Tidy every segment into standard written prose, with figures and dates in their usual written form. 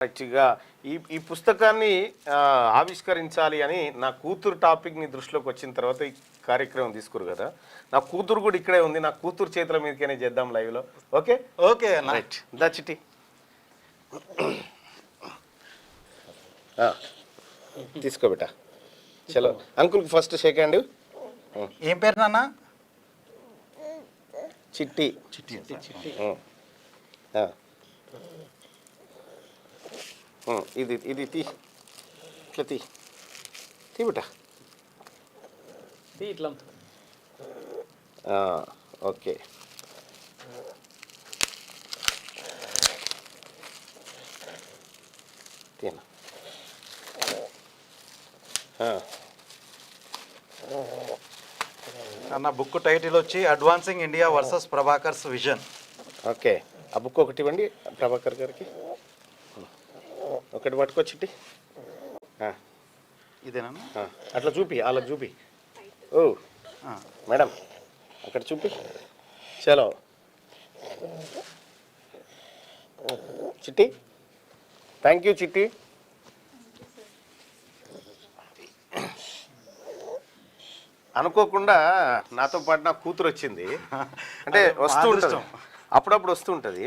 యాక్చువల్గా ఈ పుస్తకాన్ని ఆవిష్కరించాలి అని నా కూతురు టాపిక్ని దృష్టిలోకి వచ్చిన తర్వాత ఈ కార్యక్రమం తీసుకురు కదా. నా కూతురు కూడా ఇక్కడే ఉంది, నా కూతురు చేతుల మీదకైనా చేద్దాం లైవ్లో. ఓకే ఓకే రైట్, దా చిట్టి. తీసుకో బేటా. చలో అంకుల్కి ఫస్ట్ షేక్ హ్యాండ్. ఏం పేరు నాన్న? చిట్టి. చిట్టి చిట్టి. ఇది ఇది తీ, ఇట్లా తీ బిడ్డ. ఇట్లా ఓకే. తీనా అన్న బుక్ టైటిల్ వచ్చి advancing India versus Prabhakar's vision. Okay, ఆ బుక్ ఒకటి ఇవ్వండి ప్రభాకర్ గారికి. ఒకటి పట్టుకొచ్చిట్టి. ఇదేనా? అట్లా చూపి, అలా చూపి. ఓ మేడం అక్కడ చూపి. చలో చిట్టి, థ్యాంక్ యూ చిట్టి. అనుకోకుండా నాతో పాటు నా కూతురు వచ్చింది. అంటే వస్తూ ఉంటుంది, అప్పుడప్పుడు వస్తూ ఉంటుంది.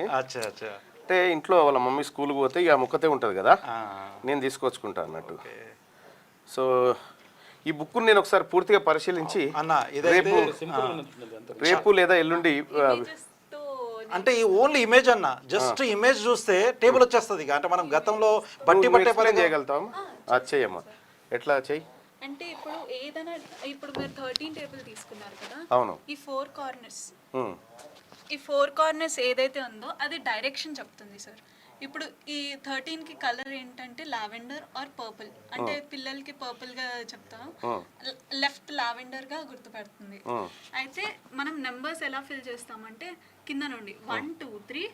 అంటే ఇంట్లో వాళ్ళ మమ్మీ స్కూల్కి పోతే ఇక ముక్కతే ఉంటుంది కదా, నేను తీసుకొచ్చుకుంటా అన్నట్టు. సో ఈ బుక్ నేను ఒకసారి పూర్తిగా పరిశీలించి రేపు లేదా ఎల్లుండి, అంటే ఈ ఓన్లీ ఇమేజ్ అన్న, జస్ట్ ఇమేజ్ చూస్తే టేబుల్ వచ్చేస్తుంది. అంటే మనం గతంలో బట్టి పట్టే చేయగలుగుతాం. అది చెయ్యమ్మా, ఎట్లా చెయ్యి. అంటే ఇప్పుడు ఏదైనా, ఇప్పుడు మీరు 13 టేబుల్ తీసుకున్నారు కదా. అవును. ఈ 4 కార్నర్స్ ఏదైతే ఉందో అది డైరెక్షన్ చెప్తుంది సార్. ఇప్పుడు ఈ 13కి కలర్ ఏంటంటే లావెండర్ ఆర్ పర్పుల్. అంటే పిల్లలకి పర్పుల్ గా చెప్తాం, లెఫ్ట్ లావెండర్ గా గుర్తుపెడుతుంది. అయితే మనం నెంబర్స్ ఎలా ఫిల్ చేస్తామంటే కింద నుండి 1 2 3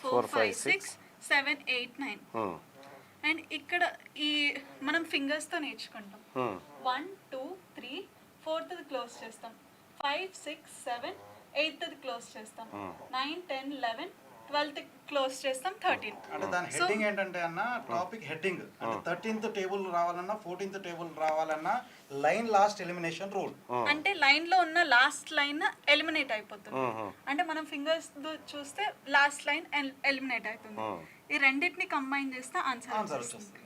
4 5 6 7 8 9. అండ్ ఇక్కడ ఈ మనం ఫింగర్స్ తో నేర్చుకుంటాం. 1 2 3 4th క్లోజ్ చేస్తాం, 5 6 7 8th క్లోజ్ చేస్తాం, 9 10 11 12th క్లోజ్ చేస్తాం, 13. అంటే దాని హెడ్డింగ్ ఏంటంటే అన్న, టాపిక్ హెడ్డింగ్ అంటే 13th టేబుల్ రావాలన్నా 14th టేబుల్ రావాలన్నా లైన్ లాస్ట్ ఎలిమినేషన్ రూల్. అంటే లైన్ లో ఉన్న లాస్ట్ లైన్ ఎలిమినేట్ అయిపోతుంది. అంటే మనం ఫింగర్స్ చూస్తే లాస్ట్ లైన్ ఎలిమినేట్ అవుతుంది. ఈ రెండింటిని కంబైన్ చేస్తే ఆన్సర్ వస్తుంది.